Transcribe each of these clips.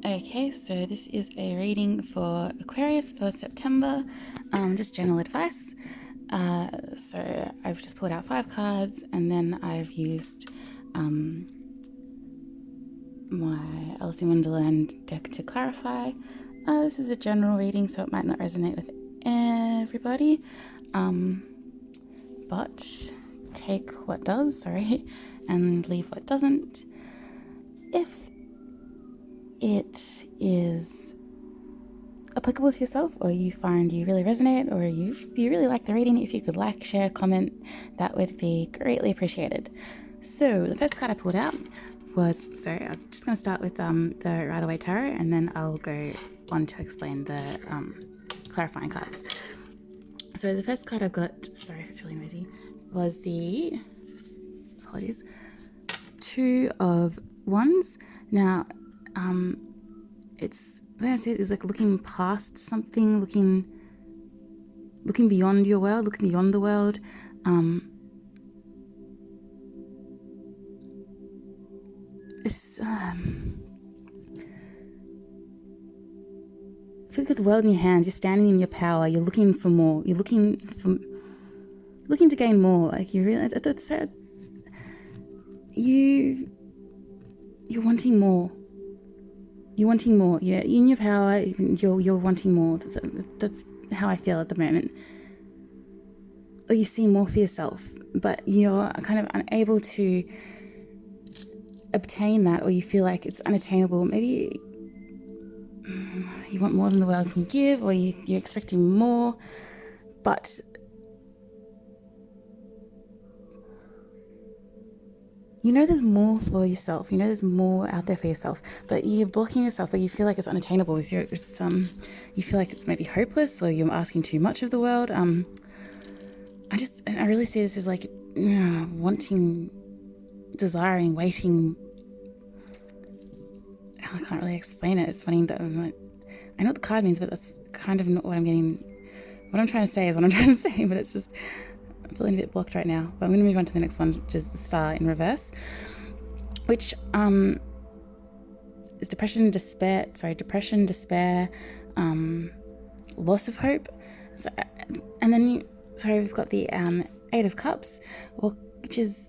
Okay, so this is a reading for Aquarius for September, just general advice. So I've just pulled out 5 cards and then I've used my Alice in Wonderland deck to clarify. This is a general reading, so it might not resonate with everybody, but take what does, and leave what doesn't. If it is applicable to yourself, or you find you really resonate, or you really like the reading, if you could like, share, comment, that would be greatly appreciated. So the first card I pulled out was, I'm just going to start with the Rider-Waite Tarot, and then I'll go on to explain the clarifying cards. So the first card I've got, sorry if it's really noisy, was the, apologies, Two of Wands. Now, it's, that's it, is like looking past something, looking beyond your world, looking beyond the world. It's if you look at the world in your hands, you're standing in your power, you're looking for more, you're looking to gain more. Like you really, that's you're wanting more. You're wanting more. Yeah, in your power, you're wanting more. That's how I feel at the moment. Or you see more for yourself, but you're kind of unable to obtain that, or you feel like it's unattainable. Maybe you want more than the world can give, or you're expecting more, but you know there's more for yourself. You know there's more out there for yourself, but you're blocking yourself, or you feel like it's unattainable. You feel like it's maybe hopeless, or you're asking too much of the world. I really see this as like wanting, desiring, waiting. I can't really explain it. It's funny that I'm like, I know what the card means, but that's kind of not what I'm getting. What I'm trying to say is what I'm trying to say, but it's just, I'm feeling a bit blocked right now. But I'm going to move on to the next one, which is the Star in reverse, which is depression, despair, loss of hope. So, and then we've got the Eight of Cups, which is,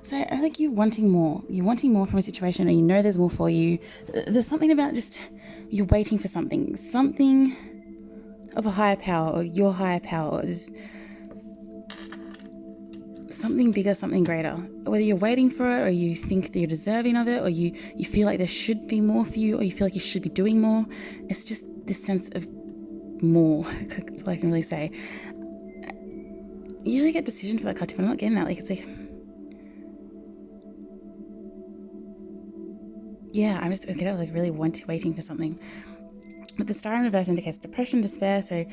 so I think you're wanting more. You're wanting more from a situation, or you know there's more for you. There's something about just, you're waiting for something of a higher power, or your higher power, or just something bigger, something greater. Whether you're waiting for it, or you think that you're deserving of it, or you feel like there should be more for you, or you feel like you should be doing more. It's just this sense of more. That's all I can really say. You usually get decision for that card too, but I'm not getting that. Like, it's like, yeah, I'm just like really waiting for something. But the Star in reverse indicates depression, despair. So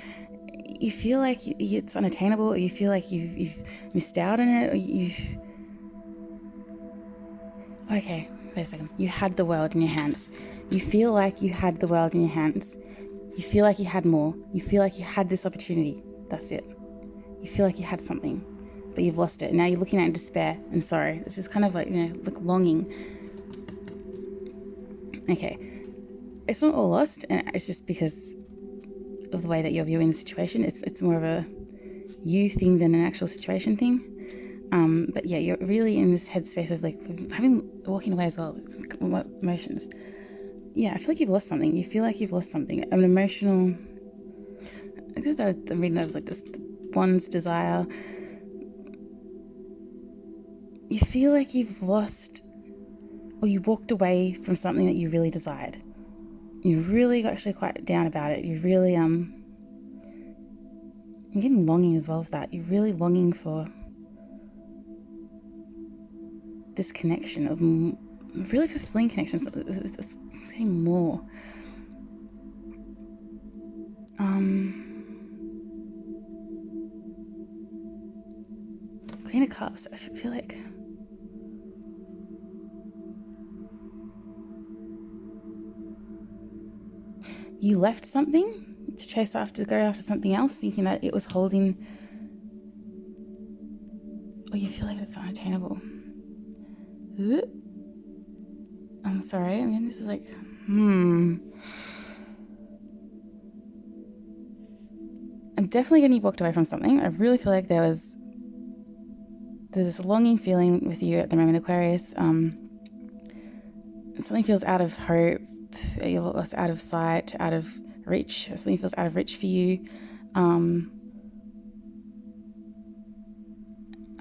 you feel like it's unattainable, or you feel like you've missed out on it, or okay, wait a second. You had the world in your hands. You feel like you had the world in your hands. You feel like you had more. You feel like you had this opportunity. That's it. You feel like you had something, but you've lost it. And now you're looking at it in despair and sorrow. It's just kind of like, like longing. Okay. It's not all lost, and it's just because of the way that you're viewing the situation. It's more of a you thing than an actual situation thing. But yeah, you're really in this headspace of like walking away as well. It's emotions. Yeah, I feel like you've lost something. You feel like you've lost something. An emotional. I think that I'm reading as like this one's desire. You feel like you've lost, or you walked away from something that you really desired. You really got actually quite down about it. You really you're getting longing as well with that. You're really longing for this connection of really fulfilling connections. It's getting more. Queen of Cups. I feel like you left something to go after something else, thinking that it was holding, or you feel like it's unattainable. I'm sorry. I mean, this is like, I'm definitely getting you walked away from something. I really feel like there's this longing feeling with you at the moment, Aquarius. Something feels out of hope, you're lost, out of sight, out of reach. Something feels out of reach for you. I'm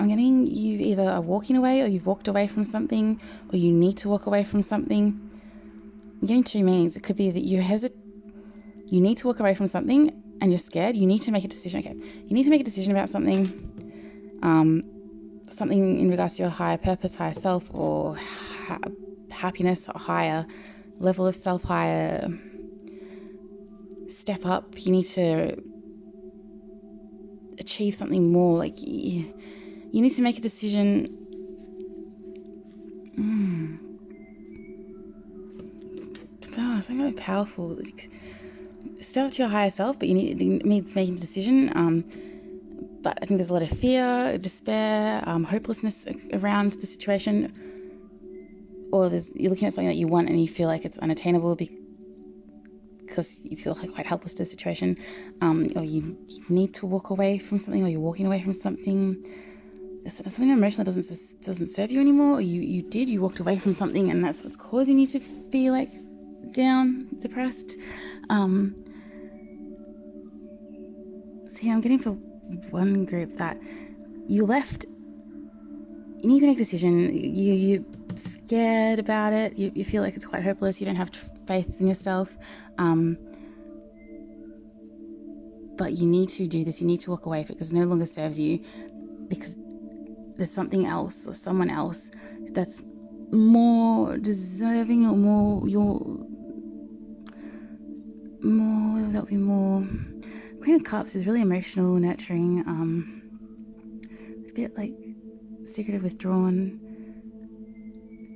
getting you either are walking away, or you've walked away from something, or you need to walk away from something. I'm getting two meanings. It could be that you need to walk away from something and you're scared. You need to make a decision. Okay, you need to make a decision about something. Something in regards to your higher purpose, higher self, or happiness, or higher level of self, higher step up. You need to achieve something more. Like you need to make a decision. Oh, something really powerful. Like, step up to your higher self, but it needs making a decision. But I think there's a lot of fear, despair, hopelessness around the situation. Or you're looking at something that you want and you feel like it's unattainable because you feel like quite helpless to the situation. Or you need to walk away from something, or you're walking away from something. There's something emotional that doesn't serve you anymore. Or you walked away from something, and that's what's causing you to feel like down, depressed. See, I'm getting for one group that you left. You need to make a decision. You're scared about it. You feel like it's quite hopeless. You don't have faith in yourself. But you need to do this. You need to walk away from it because it no longer serves you, because there's something else or someone else that's more deserving, or that'll be more. Queen of Cups is really emotional, nurturing, a bit like secretive, withdrawn.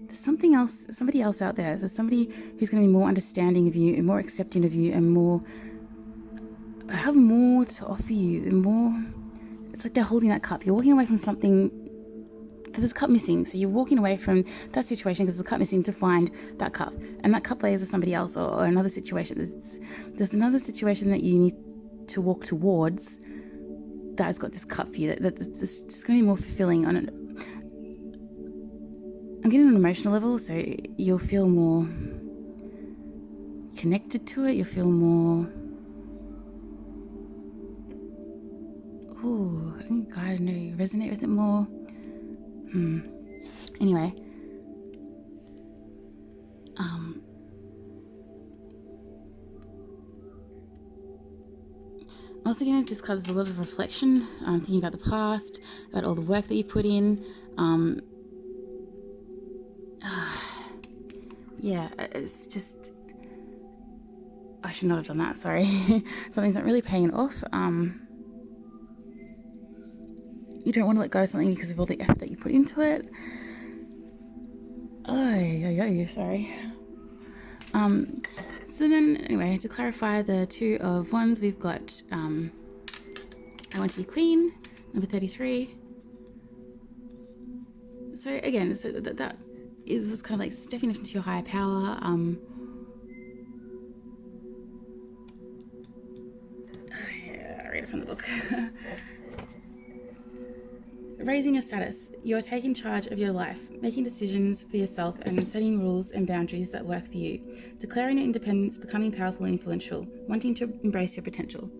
There's something else, somebody else out there. There's somebody who's going to be more understanding of you and more accepting of you and have more to offer you and more. It's like they're holding that cup. You're walking away from something. There's a cup missing, so you're walking away from that situation because there's a cup missing to find that cup, and that cup lays with somebody else, or another situation. There's another situation that you need to walk towards that has got this cup for you. That's just going to be more fulfilling on it. I'm getting an emotional level, so you'll feel more connected to it. You'll feel more. Ooh, I think God, I know you resonate with it more. Anyway, I'm also getting this card. There's a lot of reflection. Thinking about the past, about all the work that you put in. Yeah, it's just. I should not have done that. Sorry, something's not really paying off. You don't want to let go of something because of all the effort that you put into it. Sorry. So then, anyway, to clarify the Two of Wands, we've got I Want to Be Queen, number 33. So again, so that is just kind of like stepping into your higher power. I read it from the book. Raising your status. You're taking charge of your life, making decisions for yourself and setting rules and boundaries that work for you. Declaring your independence, becoming powerful and influential, wanting to embrace your potential.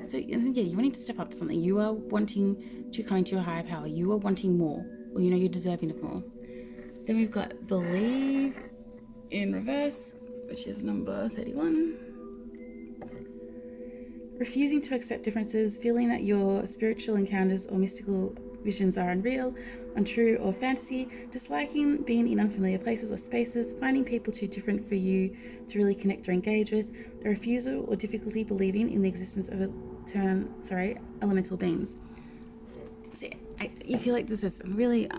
So yeah, you're wanting to step up to something. You are wanting to come into your higher power. You are wanting more, or you're deserving of more. Then we've got Believe in reverse, which is number 31. Refusing to accept differences, feeling that your spiritual encounters or mystical visions are unreal, untrue, or fantasy, disliking being in unfamiliar places or spaces, finding people too different for you to really connect or engage with, a refusal or difficulty believing in the existence of elemental beings. See, you feel like this is really.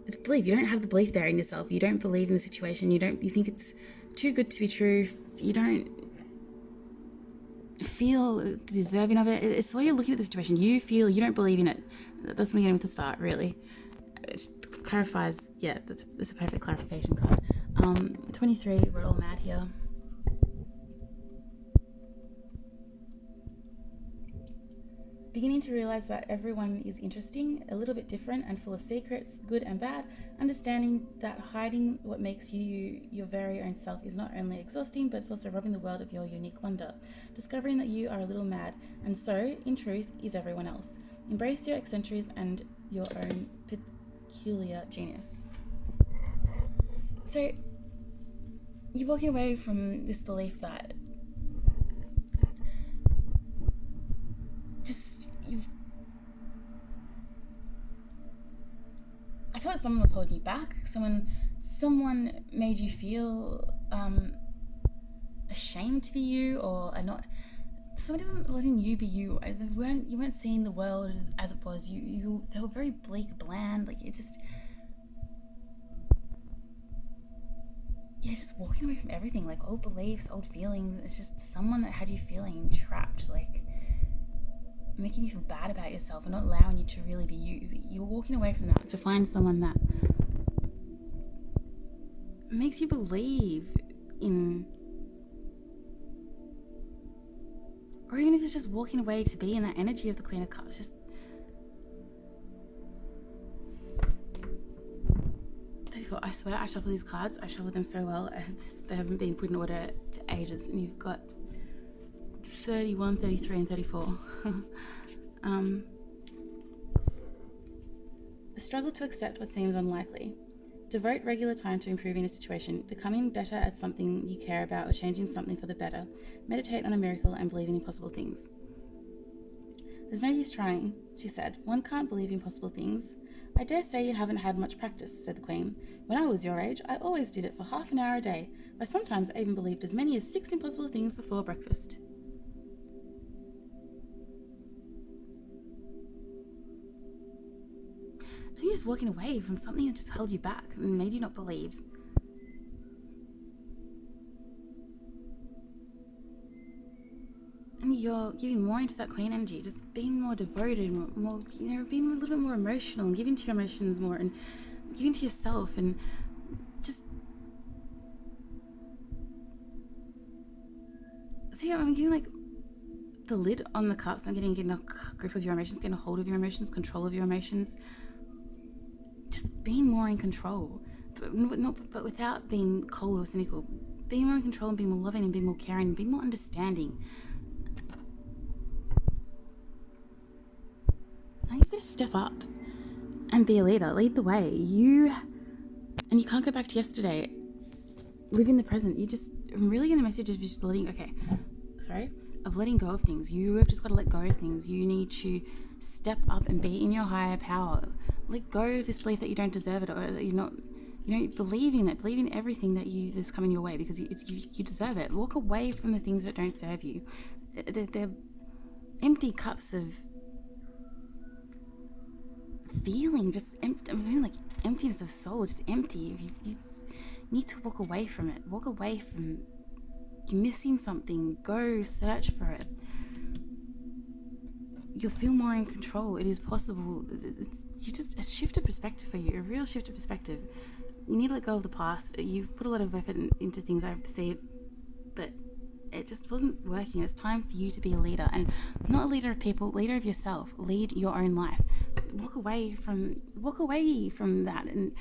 It's belief. You don't have the belief there in yourself. You don't believe in the situation. You think it's too good to be true. You don't feel deserving of it. It's the way you're looking at the situation. You feel you don't believe in it. That's me getting with the start, really. clarifies, yeah, that's a perfect clarification card. 23, we're all mad here. Beginning to realize that everyone is interesting, a little bit different, and full of secrets, good and bad. Understanding that hiding what makes you your very own self is not only exhausting, but it's also robbing the world of your unique wonder. Discovering that you are a little mad, and so, in truth, is everyone else. Embrace your eccentricities and your own peculiar genius. So, you're walking away from this belief that I feel like someone was holding you back. Someone made you feel ashamed to be you, or not. Somebody wasn't letting you be you. You weren't seeing the world as it was. They were very bleak, bland. Like it just, yeah, just walking away from everything. Like old beliefs, old feelings. It's just someone that had you feeling trapped. Like making you feel bad about yourself and not allowing you to really be you. You're walking away from that to find someone that makes you believe in, or even if it's just walking away to be in that energy of the Queen of Cups. Just 34. I swear I shuffle these cards. I shuffle them so well. They haven't been put in order for ages, and you've got 31, 33, and 34. A struggle to accept what seems unlikely. Devote regular time to improving a situation, becoming better at something you care about, or changing something for the better. Meditate on a miracle and believe in impossible things. There's no use trying, she said. One can't believe impossible things. I dare say you haven't had much practice, said the Queen. When I was your age, I always did it for half an hour a day. But sometimes I even believed as many as 6 impossible things before breakfast. You're just walking away from something that just held you back and made you not believe. And you're giving more into that Queen energy, just being more devoted, more, being a little bit more emotional and giving to your emotions more and giving to yourself and just. See, I'm getting like the lid on the cups. I'm getting a grip of your emotions, getting a hold of your emotions, control of your emotions. Just being more in control, but without being cold or cynical. Being more in control and being more loving and being more caring and being more understanding. I think you've got to step up and be a leader. Lead the way. You can't go back to yesterday. Live in the present. I'm really getting a message of just letting go of things. You have just got to let go of things. You need to step up and be in your higher power. Let go of this belief that you don't deserve it, or that you're not, believe in it. Believe in everything that's coming your way, because you deserve it. Walk away from the things that don't serve you. They're empty cups of feeling, just like emptiness of soul, just empty. You need to walk away from it. Walk away from, you're missing something. Go search for it. You'll feel more in control. It is possible. You just, a shift of perspective for you, a real shift of perspective. You need to let go of the past. You've put a lot of effort into things, I see, but it just wasn't working. It's time for you to be a leader, and not a leader of people, leader of yourself. Lead your own life. Walk away from that, and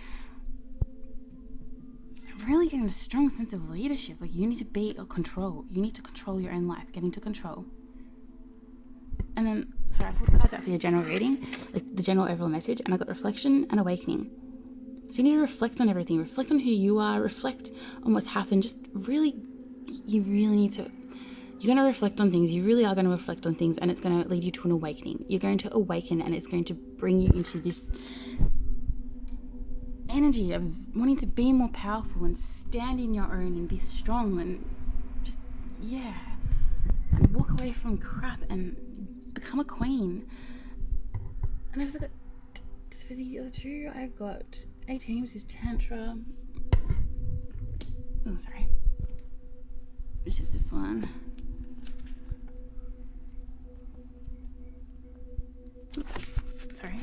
really getting a strong sense of leadership. Like, you need to be in control. You need to control your own life. Get into control. And then, sorry, I pulled cards out for your general reading, like the general overall message, and I got reflection and awakening. So you need to reflect on everything. Reflect on who you are. Reflect on what's happened. You really need to. You're going to reflect on things. You really are going to reflect on things, and it's going to lead you to an awakening. You're going to awaken, and it's going to bring you into this energy of wanting to be more powerful and stand in your own and be strong and just, yeah, and walk away from crap and become a queen. And I've also got, for the other two, I've got 18, which is Tantra. Oh, sorry. It's just this one. Oops, sorry.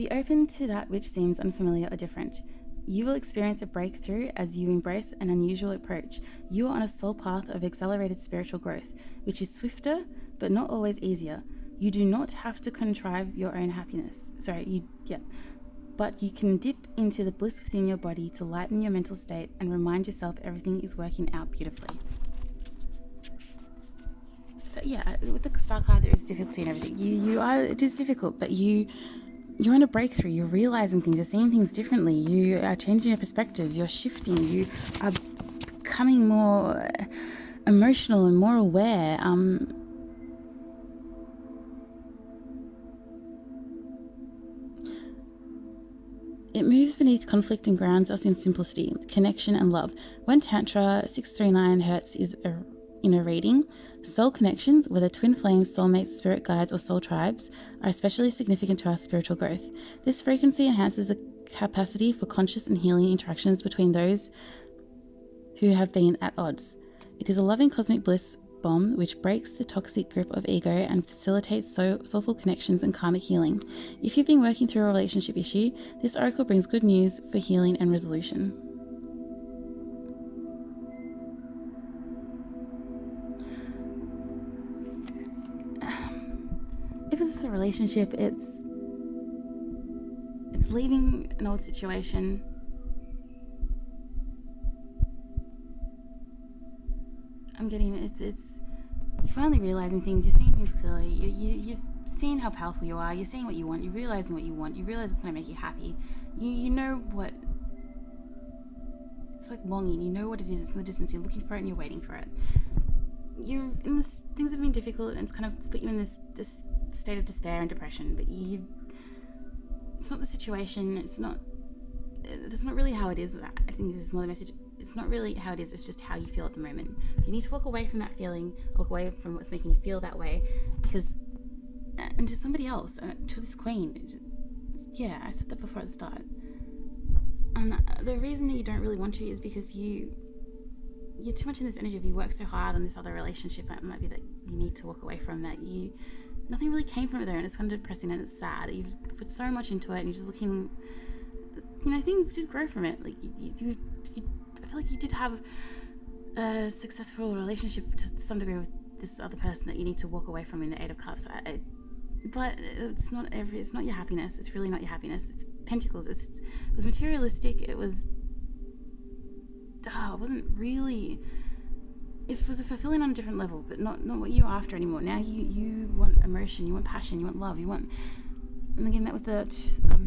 Be open to that which seems unfamiliar or different. You will experience a breakthrough as you embrace an unusual approach. You are on a soul path of accelerated spiritual growth, which is swifter but not always easier. You do not have to contrive your own happiness. But you can dip into the bliss within your body to lighten your mental state and remind yourself everything is working out beautifully. So yeah, with the star card, there is difficulty and everything. It is difficult, but you're on a breakthrough. You're realizing things. You're seeing things differently. You are changing your perspectives. You're shifting. You are becoming more emotional and more aware. It moves beneath conflict and grounds us in simplicity, connection, and love. When Tantra 639 Hertz is in a reading, soul connections, whether twin flames, soulmates, spirit guides, or soul tribes, are especially significant to our spiritual growth. This frequency enhances the capacity for conscious and healing interactions between those who have been at odds. It is a loving cosmic bliss bomb which breaks the toxic grip of ego and facilitates soulful connections and karmic healing. If you've been working through a relationship issue, this oracle brings good news for healing and resolution. If it's a relationship, it's leaving an old situation. I'm getting it's you're finally realizing things. You're seeing things clearly. You've seen how powerful you are. You're seeing what you want. You're realizing what you want. You realize it's going to make you happy. You know what. It's like longing. You know what it is. It's in the distance. You're looking for it and you're waiting for it. You're in this. Things have been difficult and it's kind of put you in this state of despair and depression. But it's not the situation. It's not. That's not really how it is. I think this is more the message. It's not really how it is, it's just how you feel at the moment. You need to walk away from that feeling, walk away from what's making you feel that way, because, and to somebody else, to this queen, I said that before at the start. And the reason that you don't really want to is because you're too much in this energy. If you work so hard on this other relationship, it might be that you need to walk away from that. Nothing really came from it there, and it's kind of depressing and it's sad. You've put so much into it and you're just looking, things did grow from it. Like, I feel like you did have a successful relationship to some degree with this other person that you need to walk away from in the Eight of Cups. But it's not your happiness. It's really not your happiness. It's Pentacles. It was materialistic. It was. It wasn't really. It was fulfilling on a different level, but not what you're after anymore. Now you want emotion. You want passion. You want love. You want. And again, that with the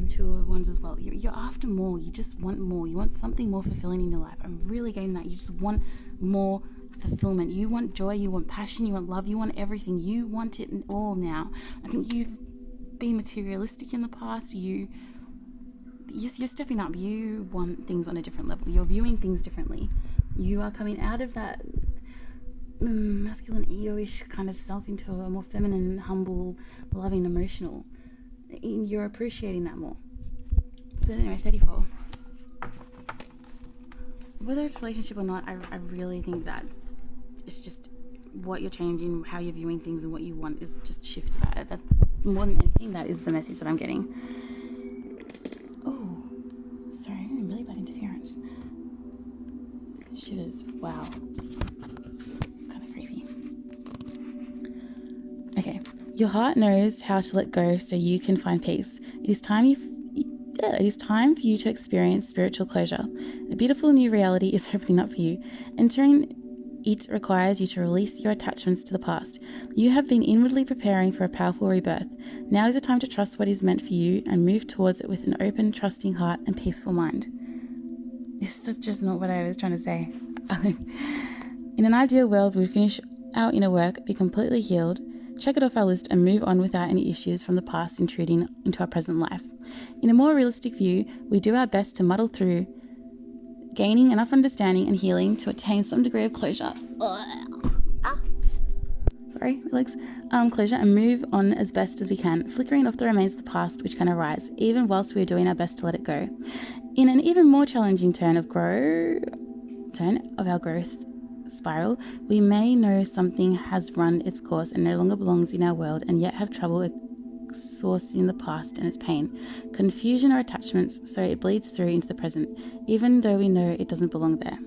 two of wands as well. You're after more. You just want more. You want something more fulfilling in your life. I'm really getting that. You just want more fulfillment. You want joy. You want passion. You want love. You want everything. You want it all now. I think you've been materialistic in the past. You're stepping up. You want things on a different level. You're viewing things differently. You are coming out of that masculine, ego-ish kind of self into a more feminine, humble, loving, emotional. You're appreciating that more. So anyway, 34. Whether it's a relationship or not, I really think that it's just what you're changing, how you're viewing things, and what you want is just shifted. That more than anything, that is the message that I'm getting. Oh, sorry, really bad interference. Shivers. Wow. It's kind of creepy. Okay. Your heart knows how to let go so you can find peace. It is time for you to experience spiritual closure. A beautiful new reality is opening up for you. Entering it requires you to release your attachments to the past. You have been inwardly preparing for a powerful rebirth. Now is the time to trust what is meant for you and move towards it with an open, trusting heart and peaceful mind. That's just not what I was trying to say. In an ideal world, we would finish our inner work, be completely healed, check it off our list and move on without any issues from the past intruding into our present life. In a more realistic view, we do our best to muddle through, gaining enough understanding and healing to attain some degree of closure. Closure and move on as best as we can, flickering off the remains of the past which can arise, even whilst we are doing our best to let it go. In an even more challenging turn of our growth spiral, we may know something has run its course and no longer belongs in our world and yet have trouble source in the past and its pain, confusion or attachments, so it bleeds through into the present, even though we know it doesn't belong there.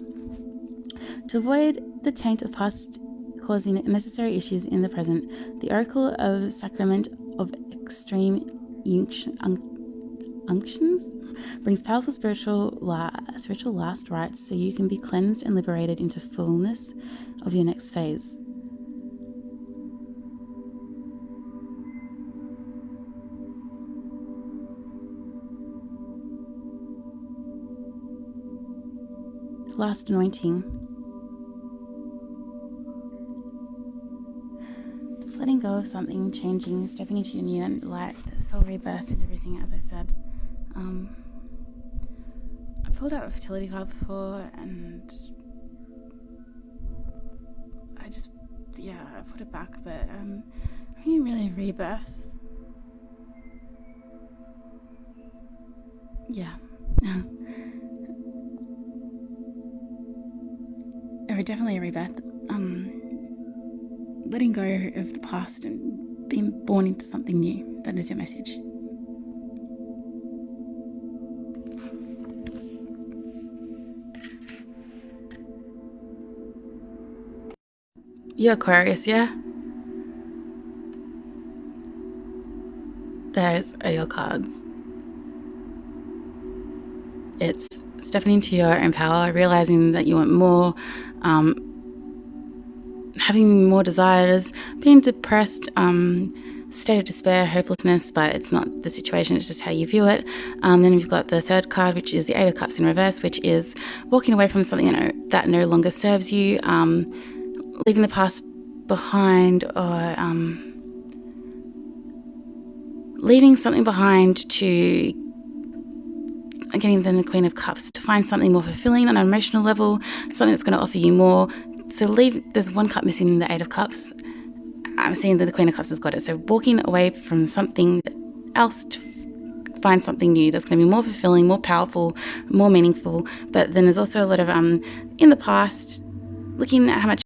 To avoid the taint of past causing unnecessary issues in the present, the Oracle of Sacrament of Extreme Unctions brings powerful spiritual last rites so you can be cleansed and liberated into fullness of your next phase. Last anointing. It's letting go of something, changing, stepping into your new light, soul rebirth, and everything, as I said. I pulled out a fertility card before, and I put it back, but I mean, really rebirth. Yeah. Definitely a rebirth. Letting go of the past and being born into something new. That is your message. You're Aquarius, yeah? Those are your cards. It's stepping into your own power, realizing that you want more, having more desires, being depressed, state of despair, hopelessness, but it's not the situation, it's just how you view it. Then we've got the third card, which is the Eight of Cups in reverse, which is walking away from something that no longer serves you, leaving the past behind, or leaving something behind to getting then the Queen of Cups to find something more fulfilling on an emotional level, something that's going to offer you more. So there's one cup missing in the Eight of Cups. I'm seeing that the Queen of Cups has got it. So walking away from something else to find something new that's going to be more fulfilling, more powerful, more meaningful. But then there's also a lot of in the past, looking at how much